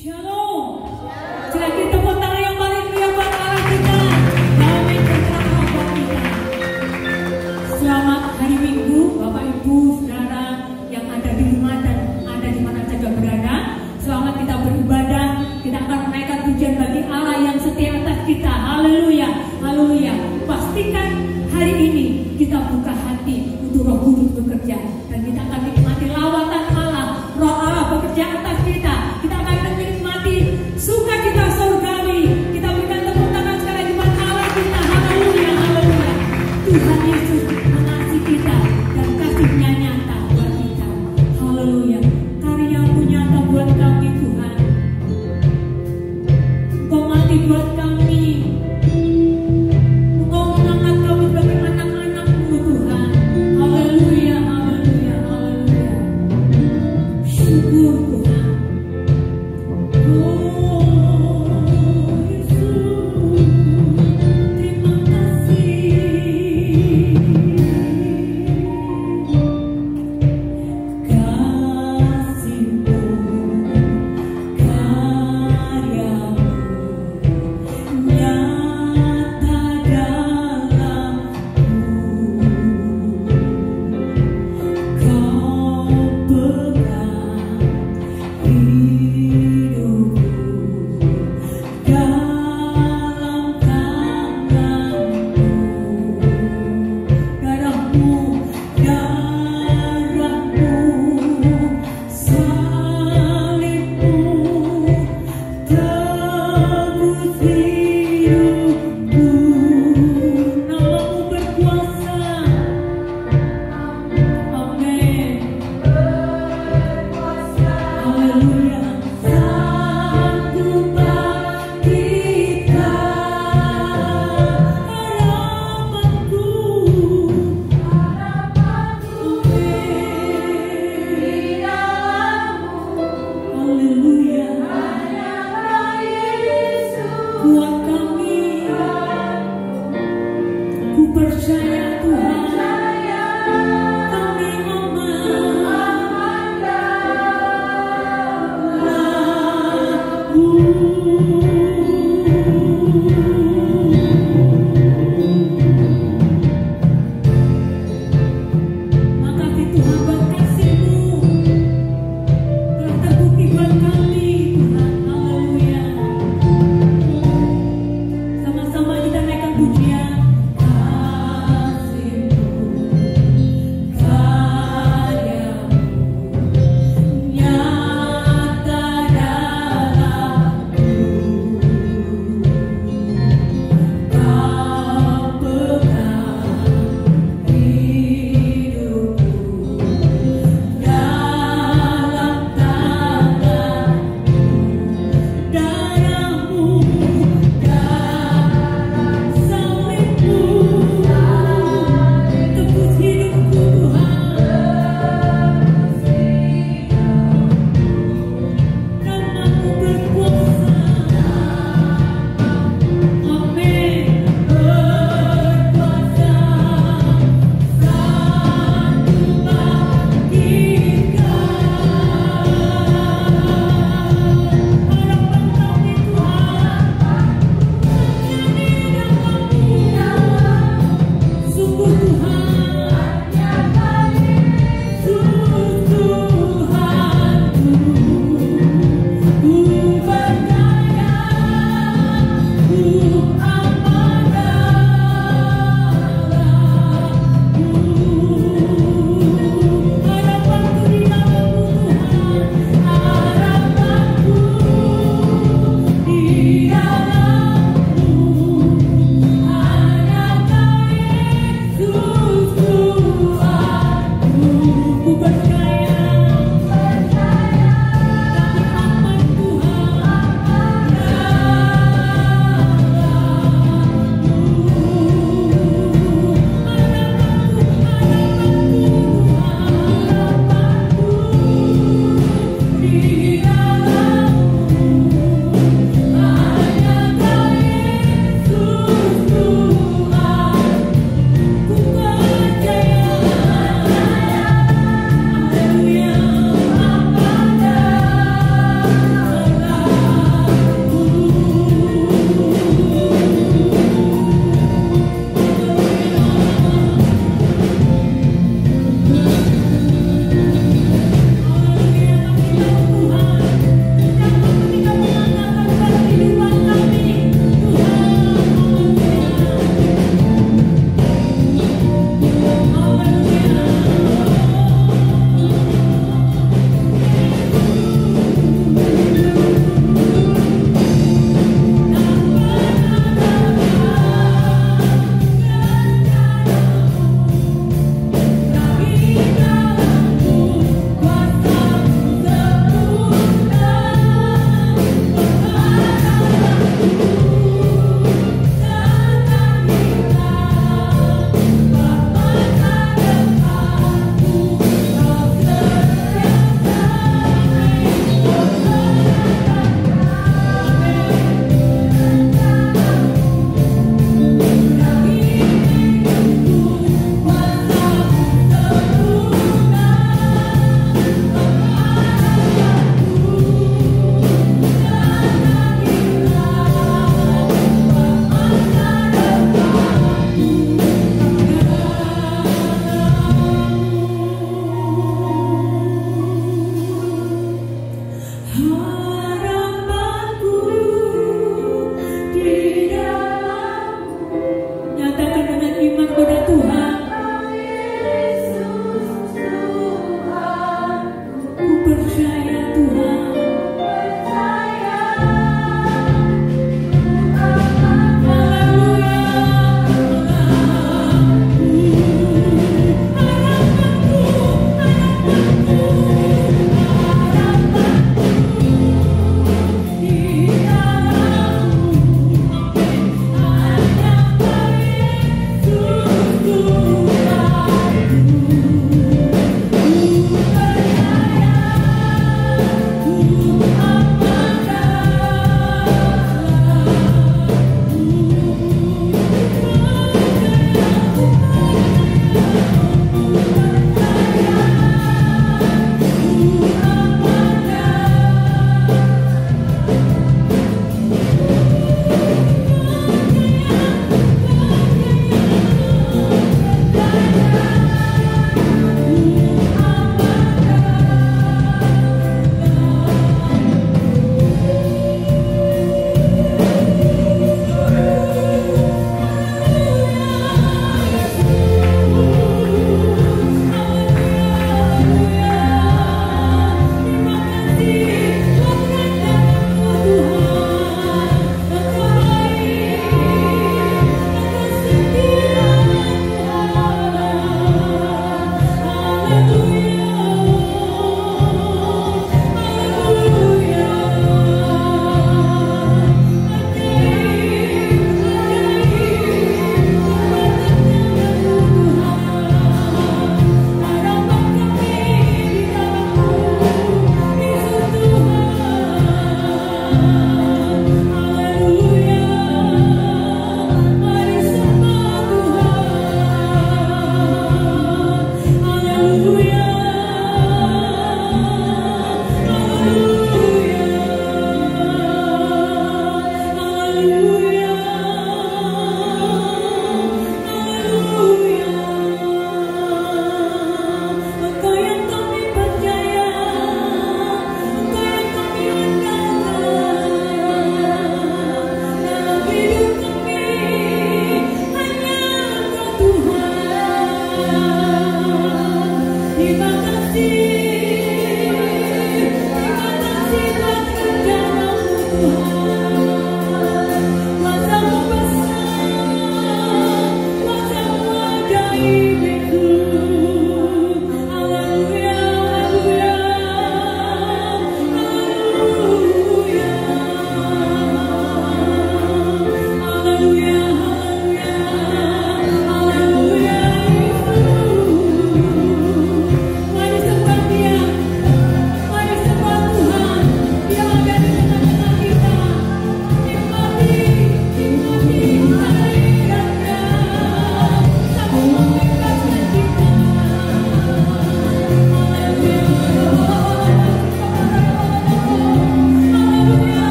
Shalom. Silakan tepuk tangan yang paling meriah buat Allah kita. Damai sejahtera buat kita. Selamat hari Minggu, Bapak Ibu, Saudara yang ada di rumah dan ada di mana saja berada. Selamat kita beribadah. Kita akan menaikkan pujian bagi Allah yang setia atas kita. Haleluya, haleluya. Pastikan hari ini kita buka hati untuk Roh Kudus bekerja dan kita akan nikmati lawatan Allah. Roh Allah bekerja atas kita. Kita akan menikmati sukacita surgawi. Kita berikan tepuk tangan sekali lagi buat Allah kita. Haleluya, haleluya. Tuhan Yesus mengasihi kita dan kasih-Nya nyata buat kita. Haleluya. Karya-Mu nyata buat kami Tuhan. Engkau mati buat kami. Engkau mengangkat kami sebagai anak-anak-Mu Tuhan. Haleluya, haleluya, haleluya.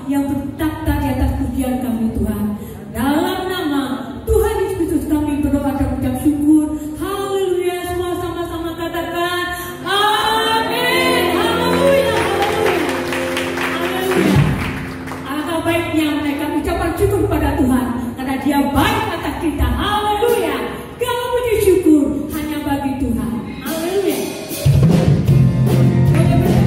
yang bertakhta di atas pujian kami Tuhan. Dalam nama Tuhan Yesus Kristus kami berdoa dan mengucap syukur. Haleluya, semua sama-sama katakan amin. Haleluya, haleluya. Alangkah baiknya mereka ucapan syukur kepada Tuhan karena Dia baik atas kita. Haleluya. Kalau puji syukur hanya bagi Tuhan. Haleluya. Hallelujah.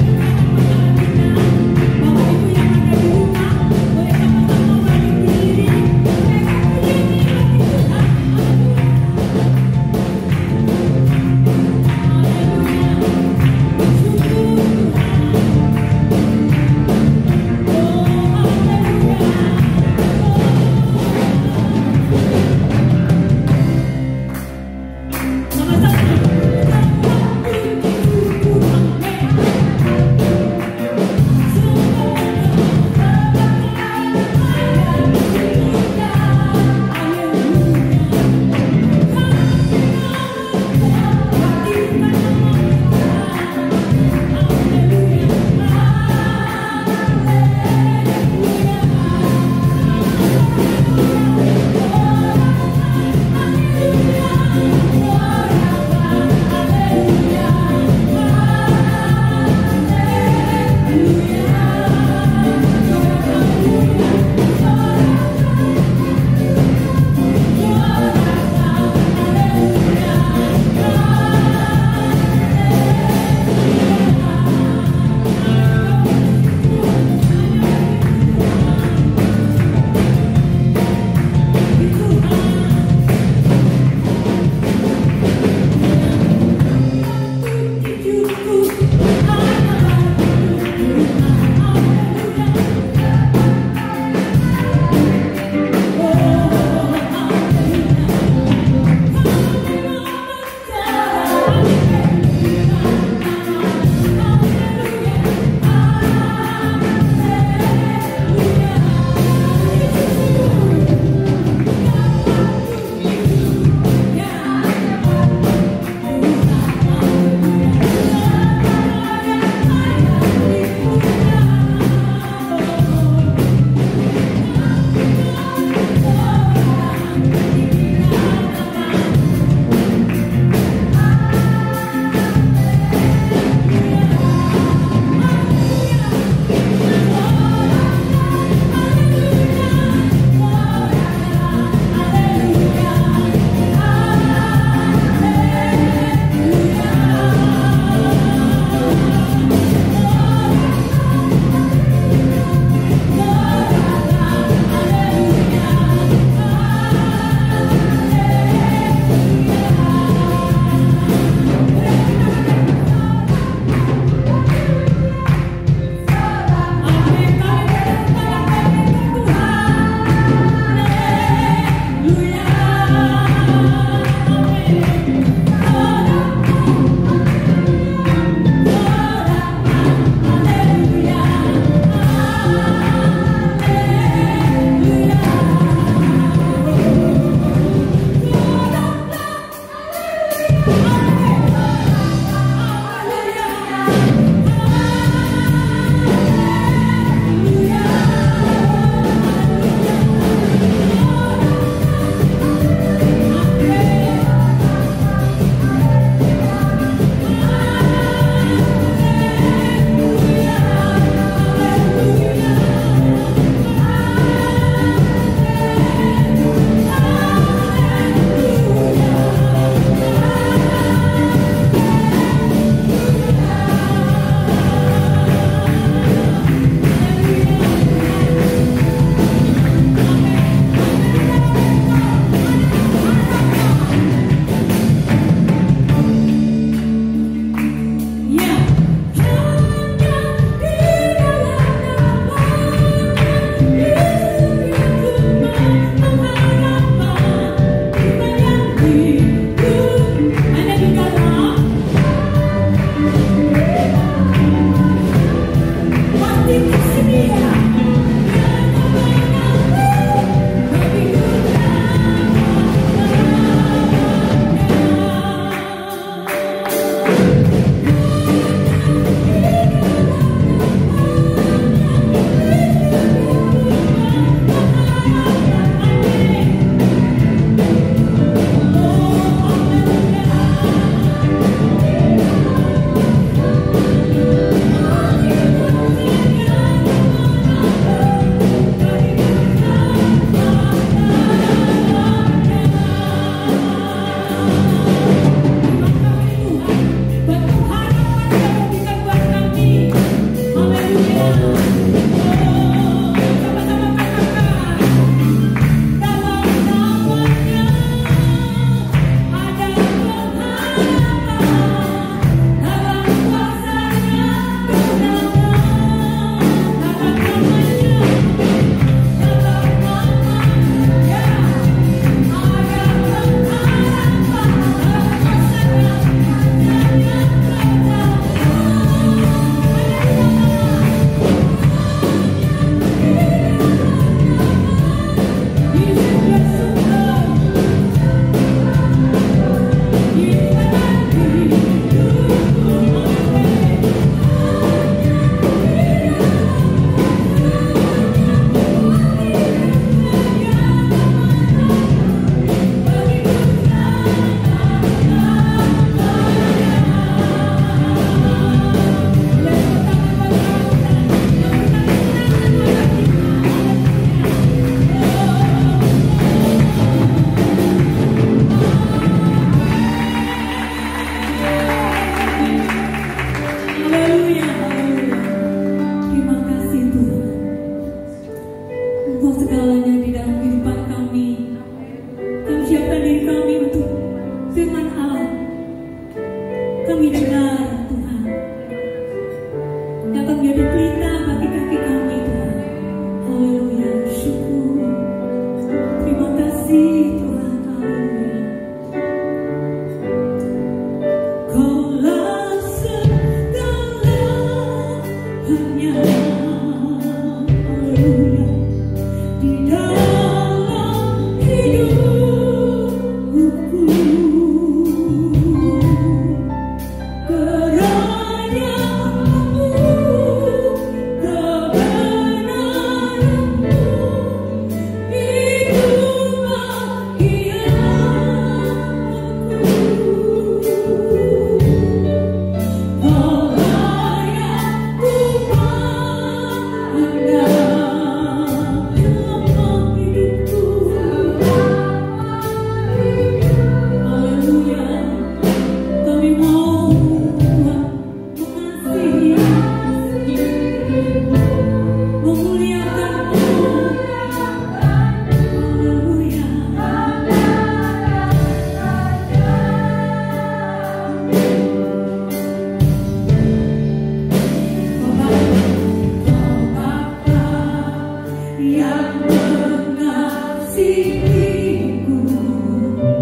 yang mengasihiku,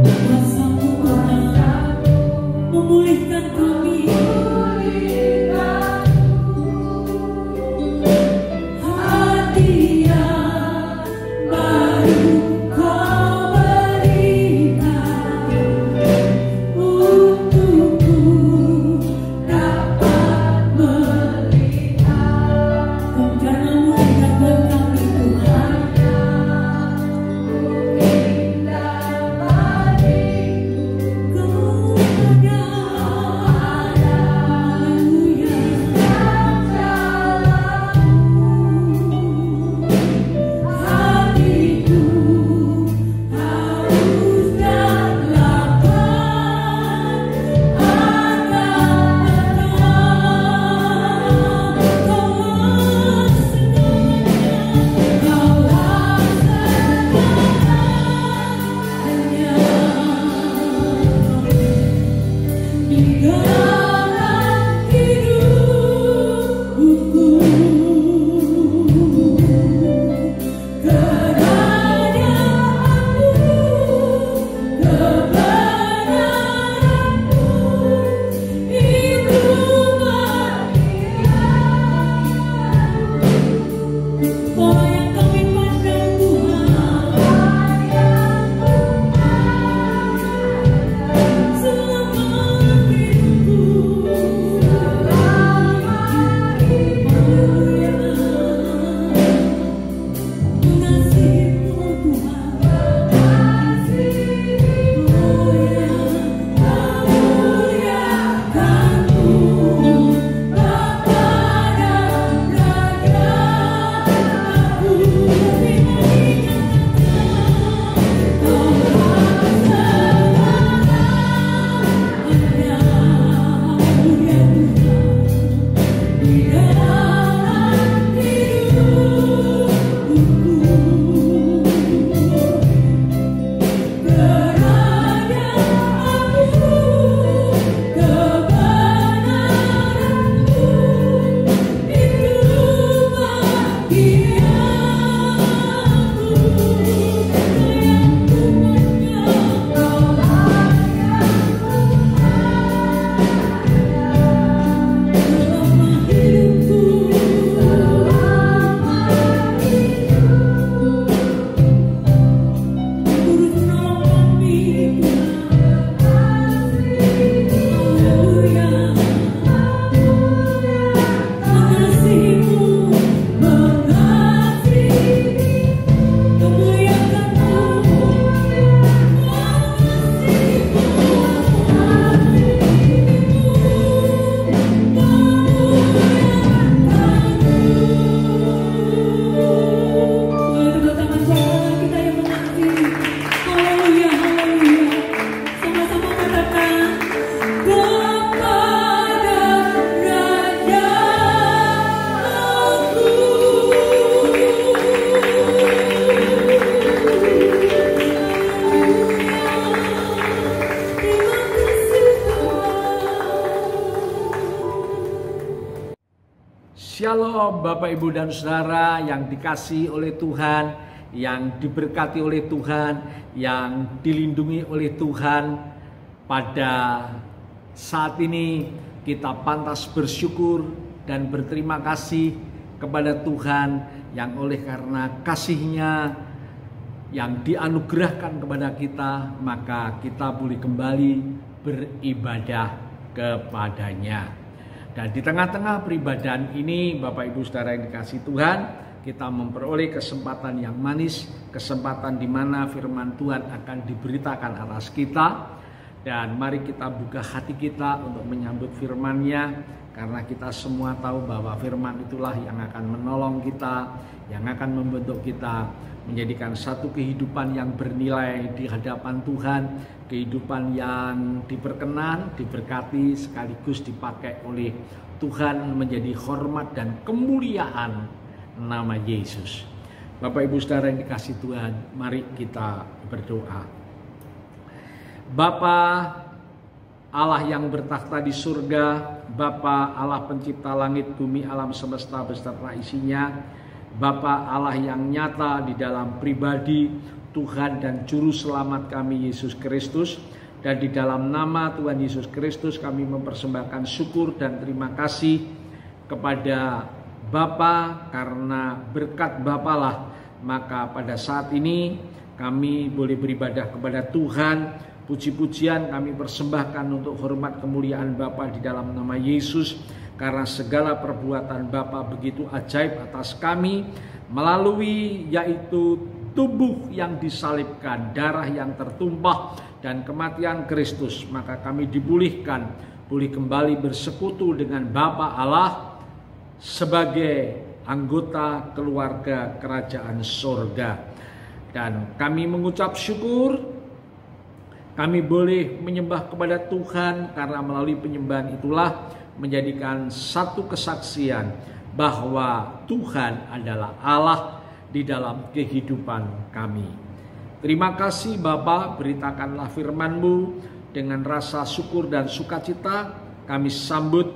kuasa-Mu memulihkan kami. Hadiah baru Kau berikan untukku dapat melihat rencana-Mu indah buat kami Tuhan. Shalom Bapak Ibu dan Saudara yang dikasihi oleh Tuhan, yang diberkati oleh Tuhan, yang dilindungi oleh Tuhan. Pada saat ini kita pantas bersyukur dan berterima kasih kepada Tuhan yang oleh karena kasih-Nya yang dianugerahkan kepada kita, maka kita boleh kembali beribadah kepada-Nya. Dan di tengah-tengah peribadahan ini, Bapak Ibu Saudara yang dikasihi Tuhan, kita memperoleh kesempatan yang manis, kesempatan di mana firman Tuhan akan diberitakan atas kita. Dan mari kita buka hati kita untuk menyambut firman-Nya, karena kita semua tahu bahwa firman itulah yang akan menolong kita, yang akan membentuk kita menjadikan satu kehidupan yang bernilai di hadapan Tuhan, kehidupan yang diperkenan, diberkati, sekaligus dipakai oleh Tuhan menjadi hormat dan kemuliaan nama Yesus. Bapak Ibu Saudara yang dikasihi Tuhan, mari kita berdoa. Bapa Allah yang bertakhta di surga, Bapa Allah pencipta langit, bumi, alam semesta beserta isinya, Bapa Allah yang nyata di dalam pribadi Tuhan dan Juru Selamat kami Yesus Kristus. Dan di dalam nama Tuhan Yesus Kristus kami mempersembahkan syukur dan terima kasih kepada Bapa, karena berkat Bapa lah maka pada saat ini kami boleh beribadah kepada Tuhan. Puji-pujian kami persembahkan untuk hormat kemuliaan Bapa di dalam nama Yesus, karena segala perbuatan Bapa begitu ajaib atas kami, melalui yaitu tubuh yang disalibkan, darah yang tertumpah, dan kematian Kristus, maka kami dipulihkan, boleh kembali bersekutu dengan Bapa Allah sebagai anggota keluarga kerajaan sorga. Dan kami mengucap syukur, kami boleh menyembah kepada Tuhan, karena melalui penyembahan itulah menjadikan satu kesaksian bahwa Tuhan adalah Allah di dalam kehidupan kami. Terima kasih Bapa, beritakanlah firman-Mu dengan rasa syukur dan sukacita. Kami sambut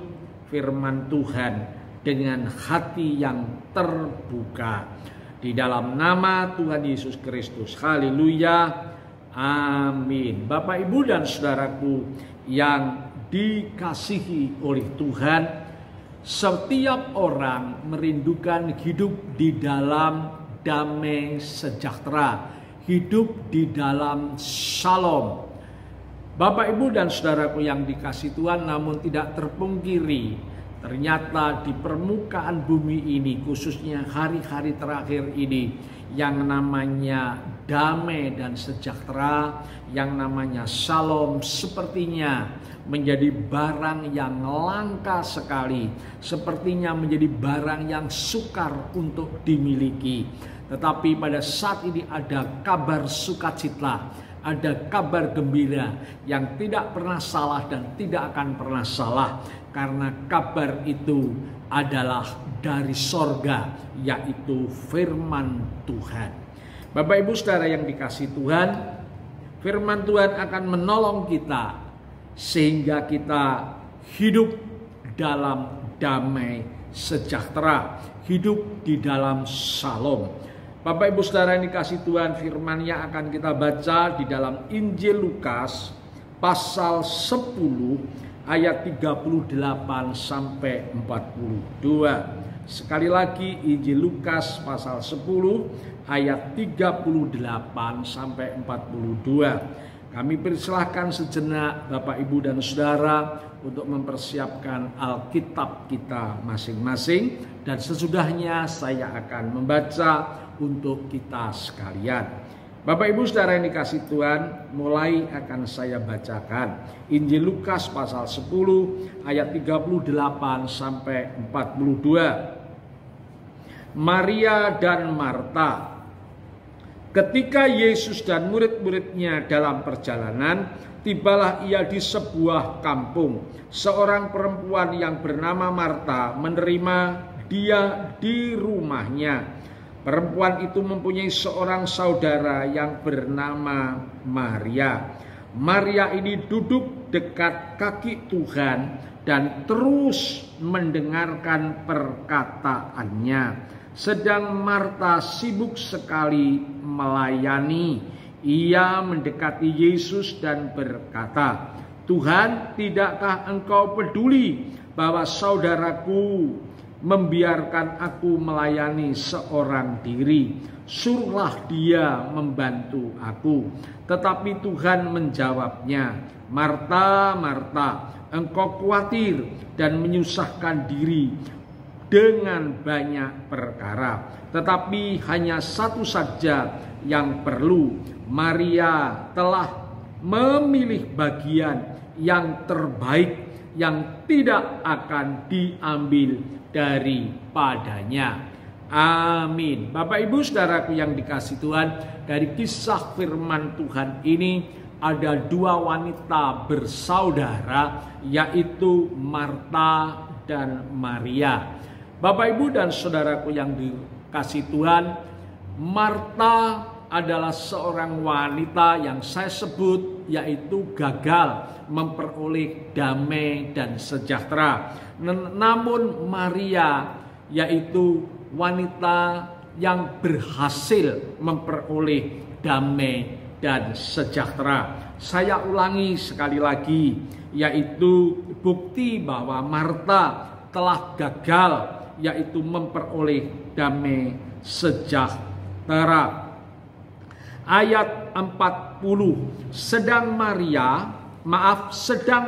firman Tuhan dengan hati yang terbuka. Di dalam nama Tuhan Yesus Kristus. Haleluya. Amin. Bapak, Ibu, dan saudaraku yang dikasihi oleh Tuhan, setiap orang merindukan hidup di dalam damai sejahtera, hidup di dalam shalom. Bapak, Ibu, dan saudaraku yang dikasihi Tuhan, namun tidak terpungkiri, ternyata di permukaan bumi ini, khususnya hari-hari terakhir ini, yang namanya damai dan sejahtera, yang namanya shalom, sepertinya menjadi barang yang langka sekali, sepertinya menjadi barang yang sukar untuk dimiliki. Tetapi pada saat ini ada kabar sukacita, ada kabar gembira yang tidak pernah salah dan tidak akan pernah salah, karena kabar itu adalah dari sorga, yaitu firman Tuhan. Bapak, Ibu, saudara yang dikasihi Tuhan, firman Tuhan akan menolong kita sehingga kita hidup dalam damai sejahtera, hidup di dalam shalom. Bapak, Ibu, saudara yang dikasihi Tuhan, firman-Nya akan kita baca di dalam Injil Lukas pasal 10 ayat 38 sampai 42. Sekali lagi, Injil Lukas pasal 10 ayat 38 sampai 42. Kami persilahkan sejenak Bapak, Ibu, dan saudara untuk mempersiapkan Alkitab kita masing-masing, dan sesudahnya saya akan membaca untuk kita sekalian. Bapak, Ibu, saudara yang dikasihi Tuhan, mulai akan saya bacakan Injil Lukas pasal 10 ayat 38 sampai 42. Maria dan Marta. Ketika Yesus dan murid-muridnya dalam perjalanan, tibalah ia di sebuah kampung. Seorang perempuan yang bernama Marta menerima dia di rumahnya. Perempuan itu mempunyai seorang saudara yang bernama Maria. Maria ini duduk dekat kaki Tuhan dan terus mendengarkan perkataannya. Sedang Marta sibuk sekali melayani. Ia mendekati Yesus dan berkata, "Tuhan, tidakkah Engkau peduli bahwa saudaraku membiarkan aku melayani seorang diri? Suruhlah dia membantu aku." Tetapi Tuhan menjawabnya, "Marta, Marta, engkau khawatir dan menyusahkan diri dengan banyak perkara, tetapi hanya satu saja yang perlu. Maria telah memilih bagian yang terbaik, yang tidak akan diambil daripadanya." Amin. Bapak, Ibu, saudaraku yang dikasihi Tuhan, dari kisah firman Tuhan ini ada dua wanita bersaudara, yaitu Marta dan Maria. Bapak, Ibu, dan saudaraku yang dikasihi Tuhan, Marta adalah seorang wanita yang saya sebut yaitu gagal memperoleh damai dan sejahtera. Namun Maria yaitu wanita yang berhasil memperoleh damai dan sejahtera. Saya ulangi sekali lagi, yaitu bukti bahwa Marta telah gagal, yaitu memperoleh damai sejahtera. Ayat 40, sedang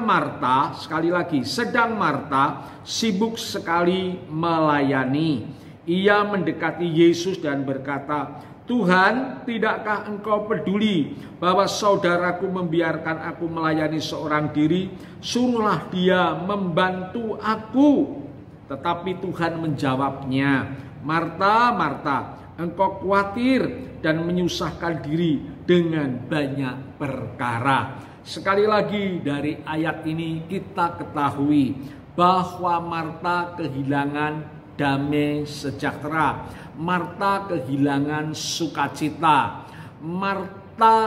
Marta, sekali lagi, sedang Marta sibuk sekali melayani. Ia mendekati Yesus dan berkata, Tuhan, tidakkah engkau peduli bahwa saudaraku membiarkan aku melayani seorang diri? Suruhlah dia membantu aku. Tetapi Tuhan menjawabnya, Marta, Marta, engkau khawatir dan menyusahkan diri dengan banyak perkara. Sekali lagi dari ayat ini kita ketahui bahwa Marta kehilangan damai sejahtera. Marta kehilangan sukacita. Marta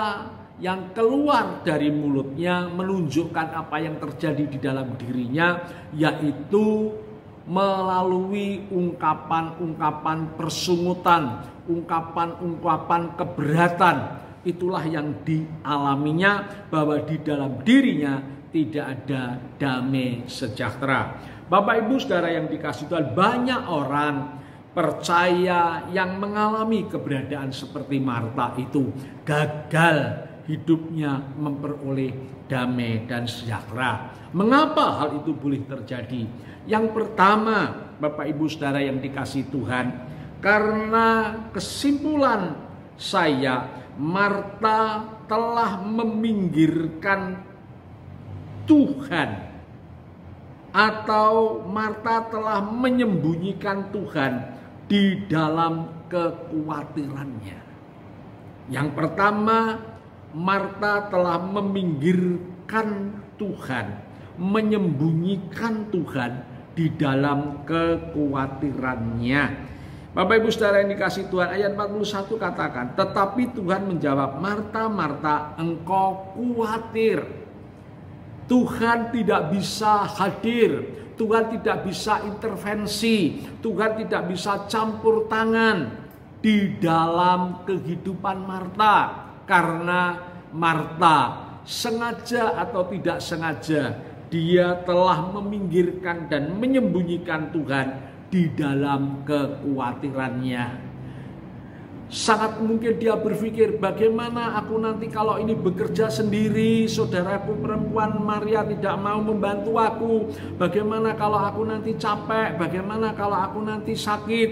yang keluar dari mulutnya menunjukkan apa yang terjadi di dalam dirinya, yaitu melalui ungkapan-ungkapan persungutan, ungkapan-ungkapan keberatan. Itulah yang dialaminya, bahwa di dalam dirinya tidak ada damai sejahtera. Bapak Ibu Saudara yang dikasihi Tuhan, banyak orang percaya yang mengalami keberadaan seperti Marta itu gagal hidupnya memperoleh damai dan sejahtera. Mengapa hal itu boleh terjadi? Yang pertama, Bapak Ibu Saudara yang dikasihi Tuhan, karena kesimpulan saya, Marta telah meminggirkan Tuhan, atau Marta telah menyembunyikan Tuhan di dalam kekhawatirannya. Yang pertama, Marta telah meminggirkan Tuhan, menyembunyikan Tuhan di dalam kekhawatirannya. Bapak Ibu Saudara yang dikasihi Tuhan, ayat 41 katakan, tetapi Tuhan menjawab, Marta, Marta, engkau khawatir. Tuhan tidak bisa hadir, Tuhan tidak bisa intervensi, Tuhan tidak bisa campur tangan di dalam kehidupan Marta. Karena Marta sengaja atau tidak sengaja, dia telah meminggirkan dan menyembunyikan Tuhan di dalam kekhawatirannya. Sangat mungkin dia berpikir, bagaimana aku nanti kalau ini bekerja sendiri, saudaraku perempuan Maria tidak mau membantu aku. Bagaimana kalau aku nanti capek, bagaimana kalau aku nanti sakit,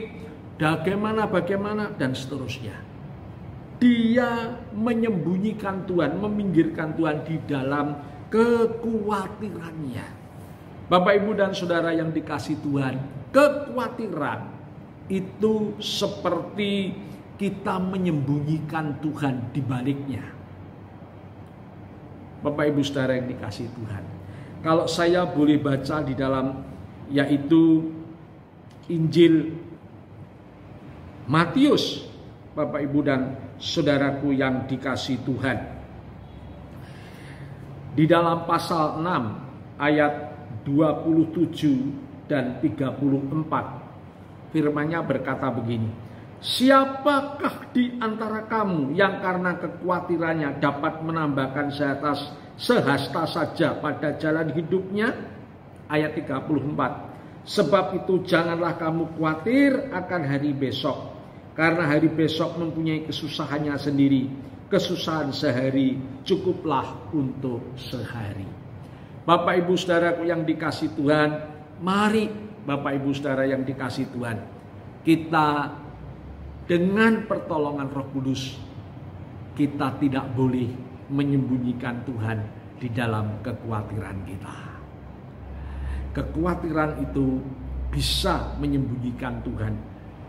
bagaimana, dan seterusnya. Dia menyembunyikan Tuhan, meminggirkan Tuhan di dalam kekhawatirannya. Bapak Ibu dan Saudara yang dikasihi Tuhan, kekhawatiran itu seperti kita menyembunyikan Tuhan di baliknya. Bapak Ibu Saudara yang dikasihi Tuhan, kalau saya boleh baca di dalam, yaitu Injil Matius, Bapak Ibu dan Saudaraku yang dikasihi Tuhan, di dalam pasal 6 ayat 27 dan 34, firman-Nya berkata begini, siapakah di antara kamu yang karena kekhawatirannya dapat menambahkan sehasta saja pada jalan hidupnya? Ayat 34. Sebab itu janganlah kamu khawatir akan hari besok, karena hari besok mempunyai kesusahannya sendiri. Kesusahan sehari cukuplah untuk sehari. Bapak Ibu Saudaraku yang dikasihi Tuhan, mari Bapak Ibu Saudara yang dikasihi Tuhan, kita dengan pertolongan Roh Kudus, kita tidak boleh menyembunyikan Tuhan di dalam kekhawatiran kita. Kekhawatiran itu bisa menyembunyikan Tuhan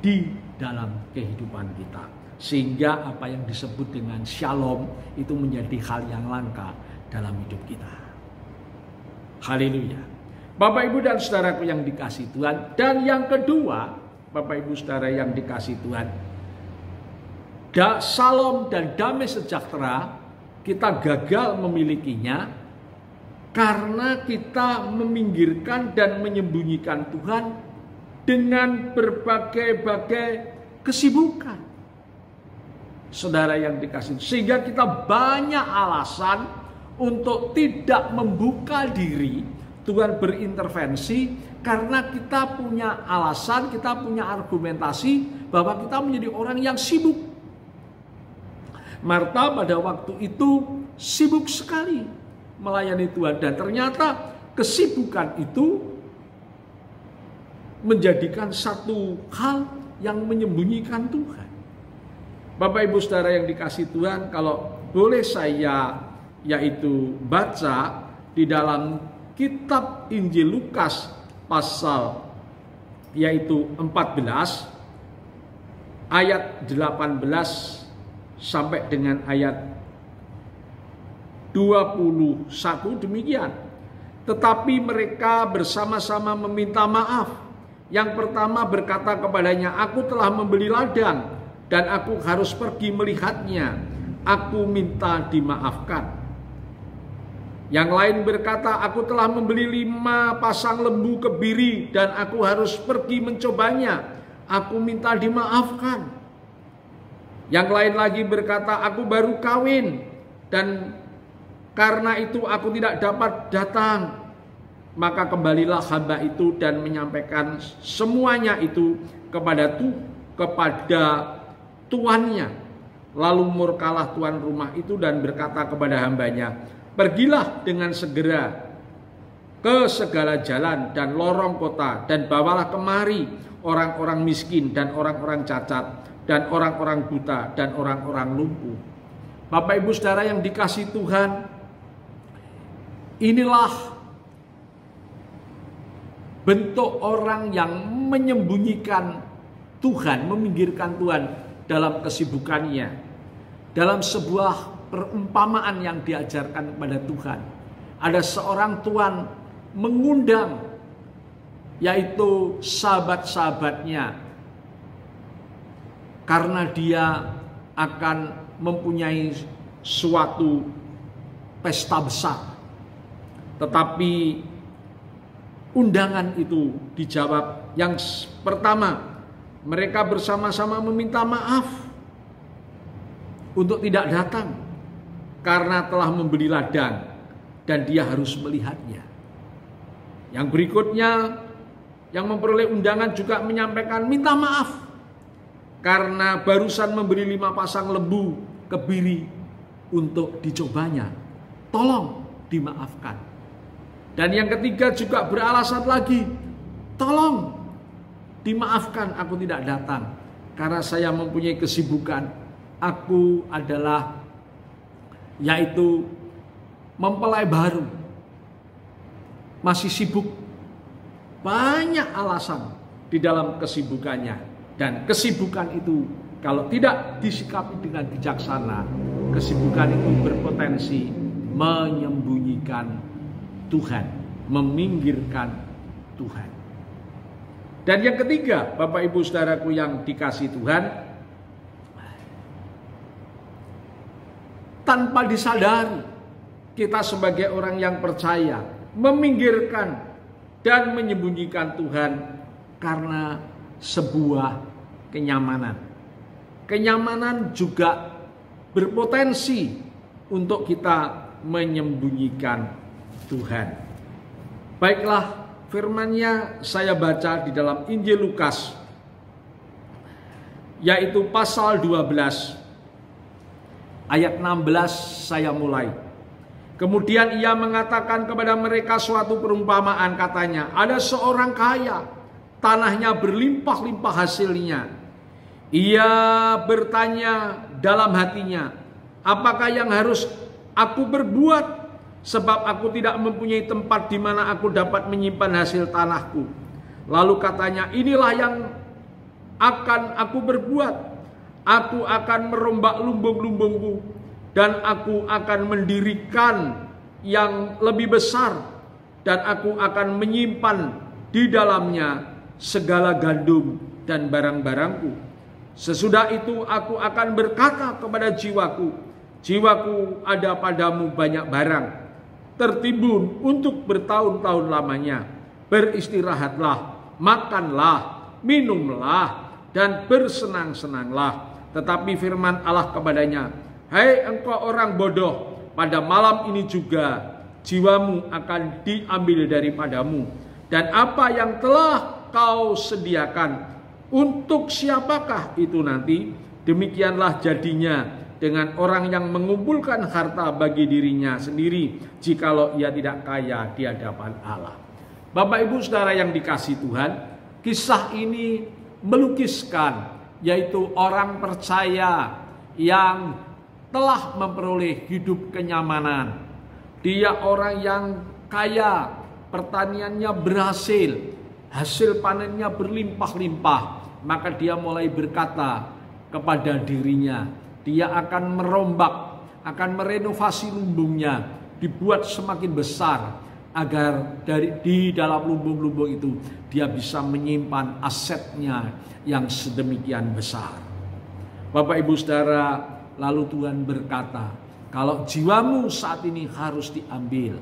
di dalam kehidupan kita, sehingga apa yang disebut dengan shalom itu menjadi hal yang langka dalam hidup kita. Haleluya. Bapak Ibu dan Saudaraku yang dikasihi Tuhan, dan yang kedua, Bapak Ibu Saudara yang dikasihi Tuhan, shalom dan damai sejahtera kita gagal memilikinya karena kita meminggirkan dan menyembunyikan Tuhan dengan berbagai-bagai kesibukan. Saudara yang dikasihi, sehingga kita banyak alasan untuk tidak membuka diri Tuhan berintervensi, karena kita punya alasan, kita punya argumentasi bahwa kita menjadi orang yang sibuk. Marta pada waktu itu sibuk sekali melayani Tuhan, dan ternyata kesibukan itu menjadikan satu hal yang menyembunyikan Tuhan. Bapak Ibu Saudara yang dikasihi Tuhan, kalau boleh saya baca di dalam kitab Injil Lukas pasal 14 ayat 18 sampai dengan ayat 21 demikian. Tetapi mereka bersama-sama meminta maaf. Yang pertama berkata kepadanya, "Aku telah membeli ladang dan aku harus pergi melihatnya. Aku minta dimaafkan." Yang lain berkata, "Aku telah membeli 5 pasang lembu kebiri dan aku harus pergi mencobanya. Aku minta dimaafkan." Yang lain lagi berkata, "Aku baru kawin dan karena itu aku tidak dapat datang." Maka kembalilah hamba itu dan menyampaikan semuanya itu kepada tuannya. Lalu murkalah tuan rumah itu dan berkata kepada hambanya, "Pergilah dengan segera ke segala jalan dan lorong kota dan bawalah kemari orang-orang miskin dan orang-orang cacat dan orang-orang buta dan orang-orang lumpuh." Bapak Ibu Saudara yang dikasihi Tuhan, inilah bentuk orang yang menyembunyikan Tuhan, meminggirkan Tuhan dalam kesibukannya. Dalam sebuah perumpamaan yang diajarkan kepada Tuhan, ada seorang tuan mengundang yaitu sahabat-sahabatnya karena dia akan mempunyai suatu pesta besar. Tetapi undangan itu dijawab. Yang pertama, mereka bersama-sama meminta maaf untuk tidak datang karena telah membeli ladang dan dia harus melihatnya. Yang berikutnya, yang memperoleh undangan juga menyampaikan minta maaf karena barusan memberi 5 pasang lembu kebiri untuk dicobanya. Tolong dimaafkan. Dan yang ketiga juga beralasan lagi, "Tolong dimaafkan, aku tidak datang karena saya mempunyai kesibukan. Aku adalah yaitu mempelai baru, masih sibuk." Banyak alasan di dalam kesibukannya, dan kesibukan itu kalau tidak disikapi dengan bijaksana, kesibukan itu berpotensi menyembunyikan Tuhan, meminggirkan Tuhan. Dan yang ketiga, Bapak Ibu Saudaraku yang dikasihi Tuhan, tanpa disadari kita sebagai orang yang percaya meminggirkan dan menyembunyikan Tuhan karena sebuah kenyamanan. Kenyamanan juga berpotensi untuk kita menyembunyikan Tuhan. Baiklah, firman-Nya saya baca di dalam Injil Lukas, yaitu pasal 12 ayat 16 saya mulai. Kemudian ia mengatakan kepada mereka suatu perumpamaan, katanya, "Ada seorang kaya, tanahnya berlimpah-limpah hasilnya. Ia bertanya dalam hatinya, apakah yang harus aku berbuat? Sebab aku tidak mempunyai tempat di mana aku dapat menyimpan hasil tanahku." Lalu katanya, "Inilah yang akan aku berbuat. Aku akan merombak lumbung-lumbungku dan aku akan mendirikan yang lebih besar dan aku akan menyimpan di dalamnya segala gandum dan barang-barangku. Sesudah itu aku akan berkata kepada jiwaku, jiwaku, ada padamu banyak barang tertimbun untuk bertahun-tahun lamanya. Beristirahatlah, makanlah, minumlah, dan bersenang-senanglah. Tetapi firman Allah kepadanya, hai engkau orang bodoh, pada malam ini juga jiwamu akan diambil daripadamu. Dan apa yang telah kau sediakan, untuk siapakah itu nanti? Demikianlah jadinya dengan orang yang mengumpulkan harta bagi dirinya sendiri, jikalau ia tidak kaya di hadapan Allah. Bapak Ibu Saudara yang dikasihi Tuhan, kisah ini melukiskan yaitu orang percaya yang telah memperoleh hidup kenyamanan. Dia orang yang kaya, pertaniannya berhasil, hasil panennya berlimpah-limpah. Maka dia mulai berkata kepada dirinya, dia akan merombak, akan merenovasi lumbungnya, dibuat semakin besar, agar di dalam lumbung-lumbung itu dia bisa menyimpan asetnya yang sedemikian besar. Bapak Ibu Saudara, lalu Tuhan berkata, kalau jiwamu saat ini harus diambil.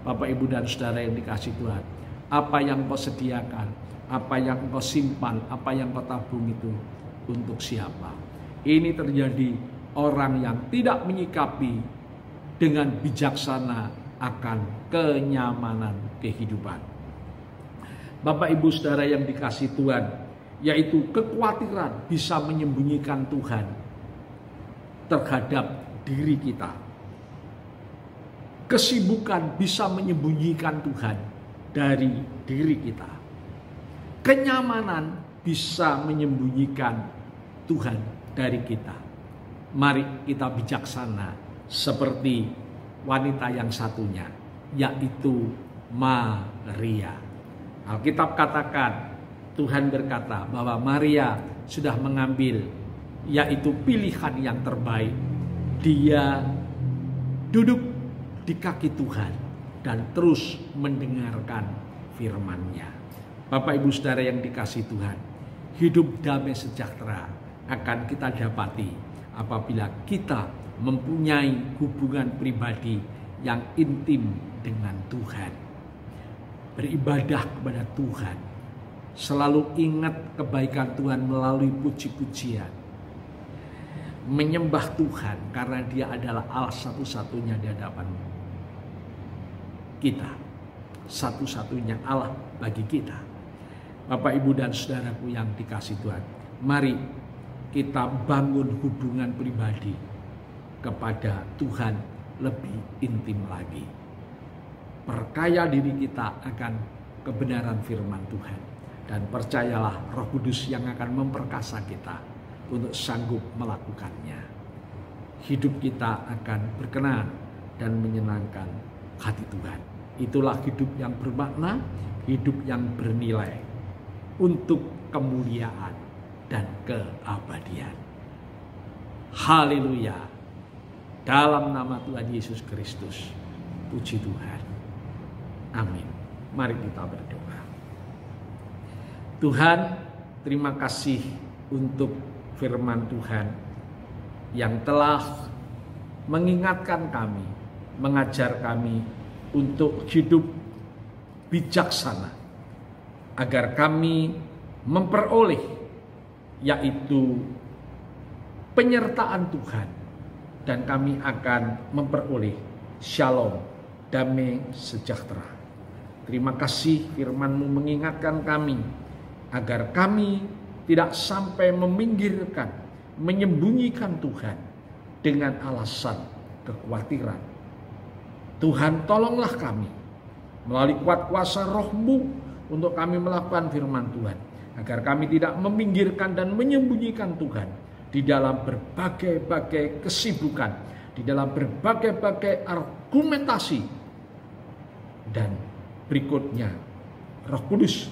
Bapak Ibu dan Saudara yang dikasihi Tuhan, apa yang kau sediakan, apa yang kau simpan, apa yang kau tabung itu untuk siapa? Ini terjadi orang yang tidak menyikapi dengan bijaksana akan kenyamanan kehidupan. Bapak Ibu Saudara yang dikasihi Tuhan, yaitu kekhawatiran bisa menyembunyikan Tuhan terhadap diri kita. Kesibukan bisa menyembunyikan Tuhan dari diri kita. Kenyamanan bisa menyembunyikan Tuhan dari kita. Mari kita bijaksana seperti wanita yang satunya, yaitu Maria. Alkitab katakan, Tuhan berkata bahwa Maria sudah mengambil yaitu pilihan yang terbaik. Dia duduk di kaki Tuhan dan terus mendengarkan firman-Nya. Bapak Ibu Saudara yang dikasihi Tuhan, hidup damai sejahtera akan kita dapati apabila kita mempunyai hubungan pribadi yang intim dengan Tuhan. Beribadah kepada Tuhan, selalu ingat kebaikan Tuhan melalui puji-pujian. Menyembah Tuhan karena Dia adalah Allah satu-satunya di hadapan kita. Satu-satunya Allah bagi kita. Bapak, Ibu, dan saudaraku yang dikasihi Tuhan, mari kita bangun hubungan pribadi kepada Tuhan lebih intim lagi. Perkaya diri kita akan kebenaran firman Tuhan. Dan percayalah Roh Kudus yang akan memperkasa kita untuk sanggup melakukannya. Hidup kita akan berkenan dan menyenangkan hati Tuhan. Itulah hidup yang bermakna, hidup yang bernilai untuk kemuliaan dan keabadian. Haleluya. Dalam nama Tuhan Yesus Kristus. Puji Tuhan. Amin. Mari kita berdoa. Tuhan, terima kasih untuk firman Tuhan yang telah mengingatkan kami, mengajar kami untuk hidup bijaksana, agar kami memperoleh yaitu penyertaan Tuhan, dan kami akan memperoleh shalom, damai sejahtera. Terima kasih firman-Mu mengingatkan kami agar kami tidak sampai meminggirkan, menyembunyikan Tuhan dengan alasan kekhawatiran. Tuhan, tolonglah kami melalui kuat kuasa Roh-Mu untuk kami melakukan firman Tuhan, agar kami tidak meminggirkan dan menyembunyikan Tuhan di dalam berbagai-bagai kesibukan, di dalam berbagai-bagai argumentasi. Dan berikutnya, Roh Kudus,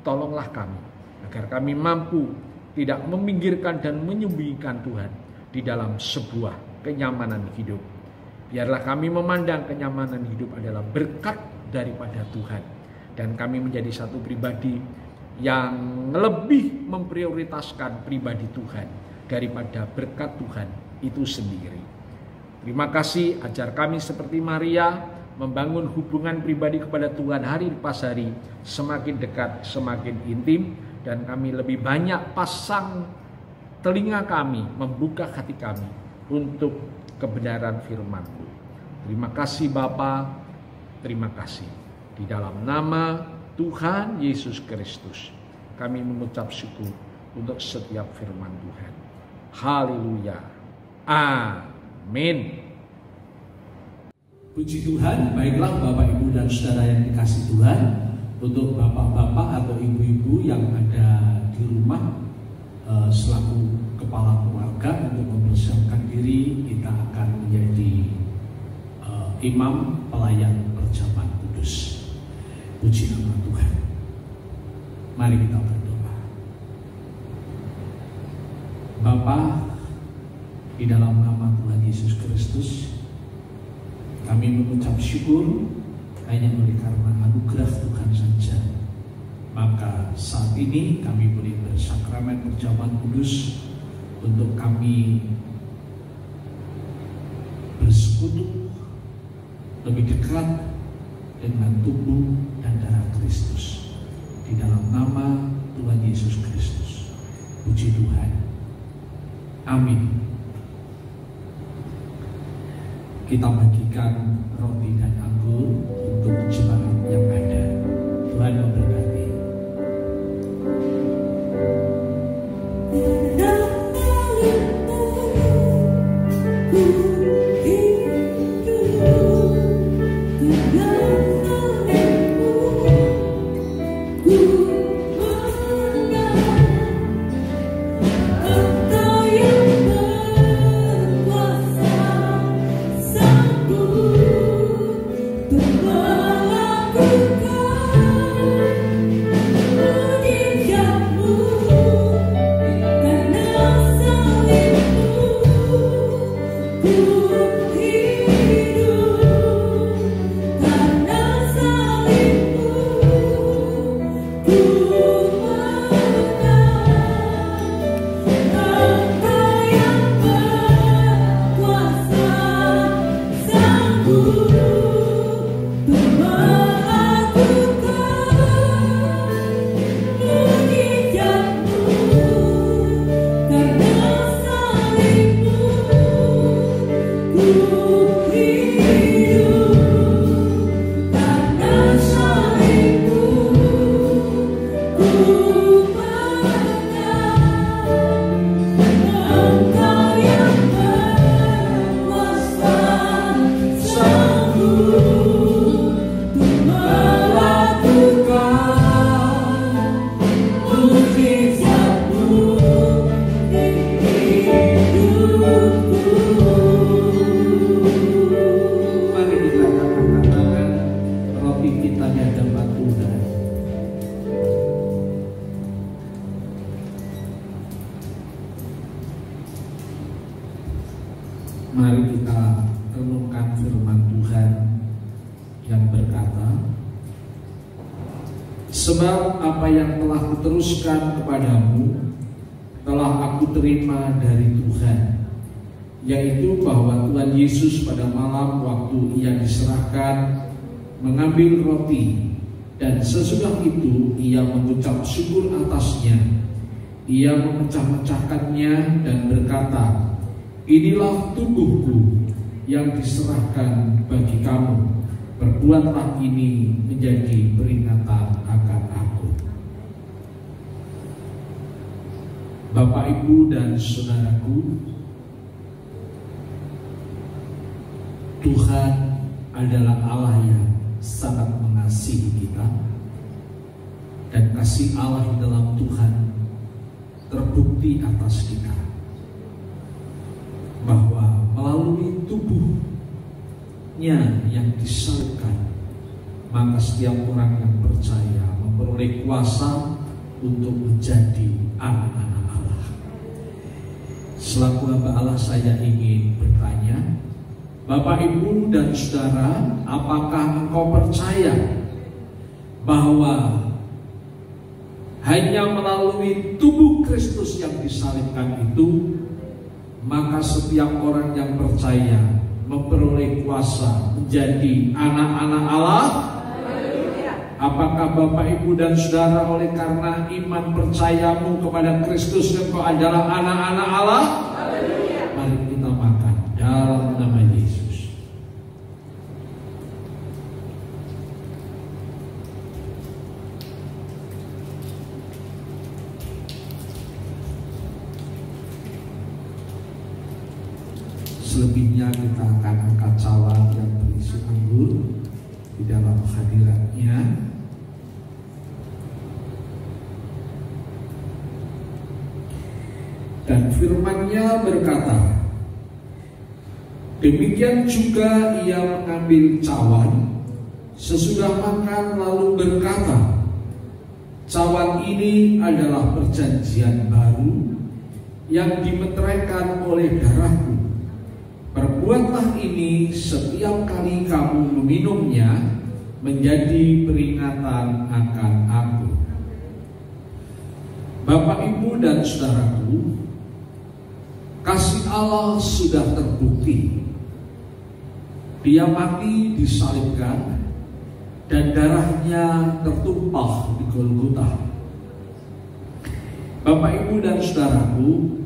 tolonglah kami agar kami mampu tidak meminggirkan dan menyembunyikan Tuhan di dalam sebuah kenyamanan hidup. Biarlah kami memandang kenyamanan hidup adalah berkat daripada Tuhan, dan kami menjadi satu pribadi yang lebih memprioritaskan pribadi Tuhan daripada berkat Tuhan itu sendiri. Terima kasih, ajar kami seperti Maria membangun hubungan pribadi kepada Tuhan hari lepas hari semakin dekat, semakin intim, dan kami lebih banyak pasang telinga kami, membuka hati kami untuk kebenaran firman-Mu. Terima kasih Bapa, terima kasih. Di dalam nama Tuhan Yesus Kristus, kami mengucap syukur untuk setiap firman Tuhan. Haleluya. Amin. Puji Tuhan, baiklah Bapak, Ibu, dan Saudara yang dikasih Tuhan, untuk bapak-bapak atau ibu-ibu yang ada di rumah selaku kepala keluarga untuk mempersiapkan diri, kita akan menjadi imam pelayan perjamuan kudus. Puji nama Tuhan. Mari kita berdoa. Bapa, di dalam nama Tuhan Yesus Kristus, kami mengucap syukur hanya oleh karena anugerah Tuhan saja. Maka saat ini kami boleh bersakramen perjamuan kudus untuk kami bersekutu lebih dekat dengan tubuh dan darah Kristus. Di dalam nama Tuhan Yesus Kristus. Puji Tuhan. Amin. Kita bagikan roti dan anggur untuk jemaat yang ada. Tuhan memberkati. Mari kita renungkan firman Tuhan yang berkata, sebab apa yang telah kuteruskan kepadamu telah aku terima dari Tuhan, yaitu bahwa Tuhan Yesus pada malam waktu ia diserahkan mengambil roti, dan sesudah itu ia mengucap syukur atasnya. Ia memecah-mecahkannya dan berkata, inilah tubuhku yang diserahkan bagi kamu. Perbuatlah ini menjadi peringatan akan aku. Bapak, Ibu, dan saudaraku, Tuhan adalah Allah yang sangat mengasihi kita, dan kasih Allah di dalam Tuhan terbukti atas kita, bahwa melalui tubuhnya yang disalibkan, maka setiap orang yang percaya memperoleh kuasa untuk menjadi anak-anak Allah. Selaku hamba Allah, saya ingin bertanya, Bapak, Ibu, dan saudara, apakah engkau percaya bahwa hanya melalui tubuh Kristus yang disalibkan itu, maka setiap orang yang percaya memperoleh kuasa menjadi anak-anak Allah? Apakah Bapak, Ibu, dan Saudara oleh karena iman percayamu kepada Kristus engkau adalah anak-anak Allah? Mari kita makan dalam nama Yesus. Selebihnya kita akan angkat cawan yang berisi anggur di dalam hadiratnya. Dan firman-Nya berkata, demikian juga ia mengambil cawan sesudah makan lalu berkata, cawan ini adalah perjanjian baru yang dimeteraikan oleh darahku. Perbuatlah ini setiap kali kamu meminumnya menjadi peringatan akan aku. Bapak, Ibu, dan Saudaraku, kasih Allah sudah terbukti. Dia mati disalibkan dan darahnya tertumpah di Golgota. Bapak, Ibu, dan Saudaraku,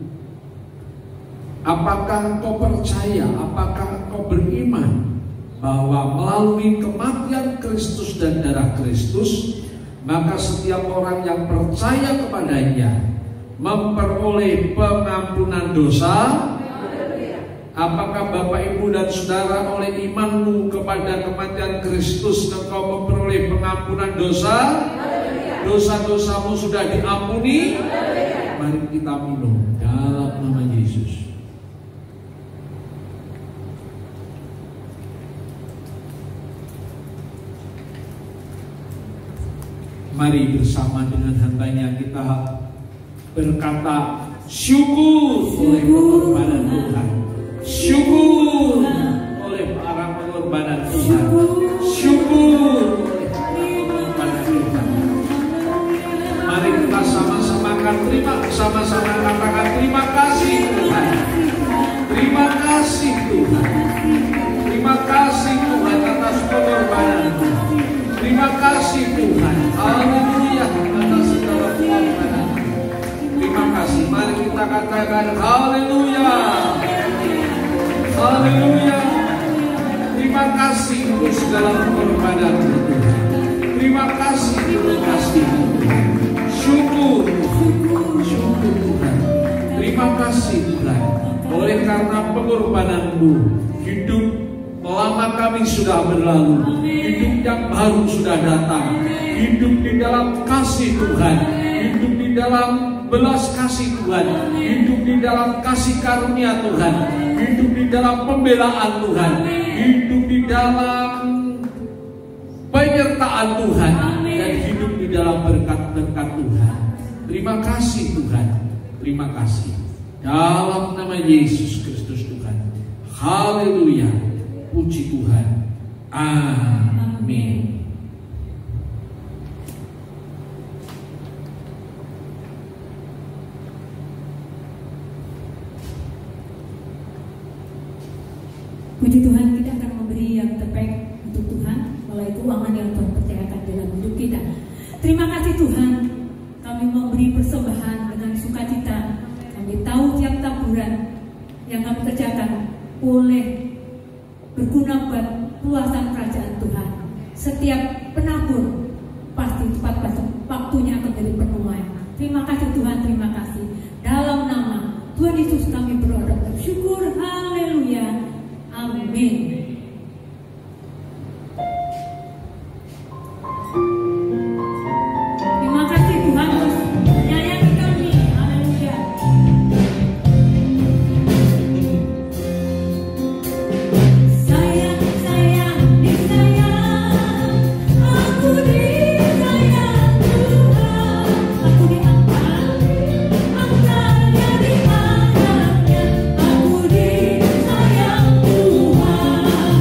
apakah engkau percaya, apakah engkau beriman bahwa melalui kematian Kristus dan darah Kristus, maka setiap orang yang percaya kepadanya memperoleh pengampunan dosa? Apakah Bapak, Ibu, dan Saudara oleh imanmu kepada kematian Kristus engkau memperoleh pengampunan dosa? Dosa-dosamu sudah diampuni? Mari kita minum dalam nama Yesus. Mari bersama dengan hamba-Nya kita berkata syukur oleh pengorbanan Tuhan. Syukur oleh para pengorbanan Tuhan. Syukur oleh pengorbanan Tuhan. Mari kita sama-sama sama-sama katakan terima kasih Tuhan. Terima kasih Tuhan. Terima kasih Tuhan atas pengorbanan. Terima kasih Tuhan. Haleluya atas segala pengorbanan. Terima kasih. Mari kita katakan haleluya. Haleluya. Terima kasih untuk segala pengorbanan Tuhan. Terima kasih. Terima kasih. Syukur. Syukur Tuhan. Terima kasih Tuhan. Oleh karena pengorbanan-Mu, hidup lama kami sudah berlalu. Hidup yang baru sudah datang. Hidup di dalam kasih Tuhan. Hidup di dalam belas kasih Tuhan. Hidup di dalam kasih karunia Tuhan. Hidup di dalam pembelaan Tuhan. Hidup di dalam penyertaan Tuhan. Dan hidup di dalam berkat-berkat Tuhan. Terima kasih Tuhan. Terima kasih. Dalam nama Yesus Kristus Tuhan. Haleluya. Puji Tuhan. Amin. Puji Tuhan, kita akan memberi yang terbaik untuk Tuhan melalui keuangan yang Tuhan percayakan dalam hidup kita. Terima kasih Tuhan, kami memberi persembahan dengan sukacita. Kami tahu tiap taburan yang kami kerjakan boleh berguna buat luasan kerajaan Tuhan. Setiap penabur pasti tepat waktunya akan menjadi penuai. Terima kasih Tuhan, terima kasih. Dalam nama Tuhan Yesus kami berdoa dan bersyukur. Haleluya. Amin. Terima kasih Tuhan atas menyayangi kami. Haleluya. Sayang, sayang, disayang. Aku disayang Tuhan. Aku diangkat, angkatnya diangkatnya. Aku disayang Tuhan.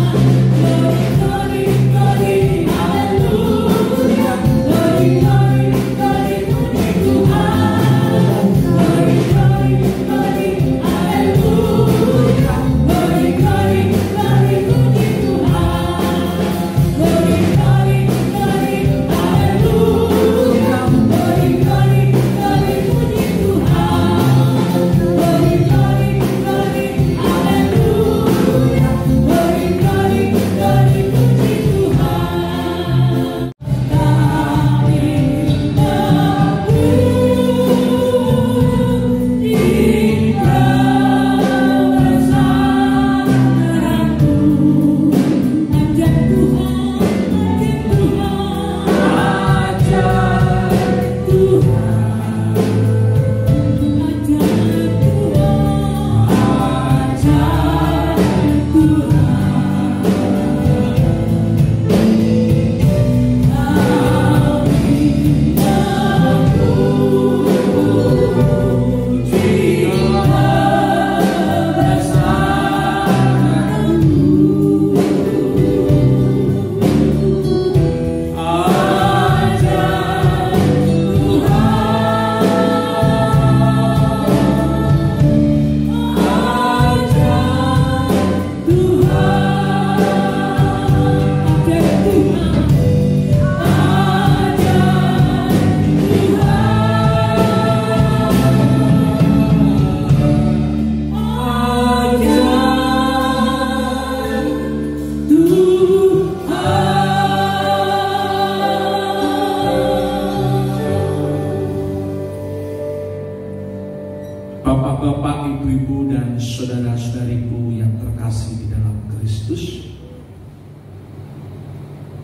Bapak, Ibu-ibu, dan saudara-saudariku yang terkasih di dalam Kristus,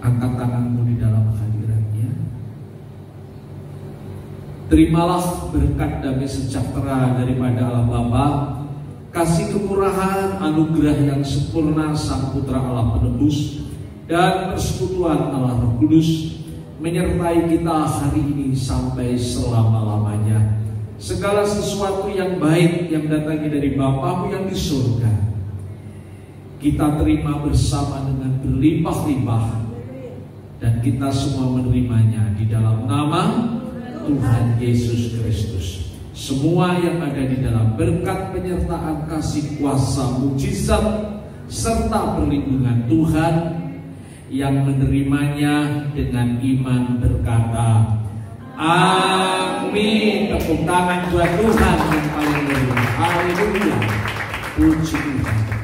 angkat tanganmu di dalam hadiratnya. Terimalah berkat damai sejahtera daripada Allah Bapa, kasih kemurahan, anugerah yang sempurna Sang Putra Allah Penebus, dan persekutuan Allah Roh Kudus menyertai kita hari ini sampai selama-lamanya. Segala sesuatu yang baik yang datangnya dari Bapamu yang di surga, kita terima bersama dengan berlimpah-limpah, dan kita semua menerimanya di dalam nama Tuhan Yesus Kristus. Semua yang ada di dalam berkat penyertaan kasih kuasa mujizat serta perlindungan Tuhan, yang menerimanya dengan iman berkata amin. Tepuk tangan buat Tuhan yang paling mulia. Haleluya. Puji Tuhan.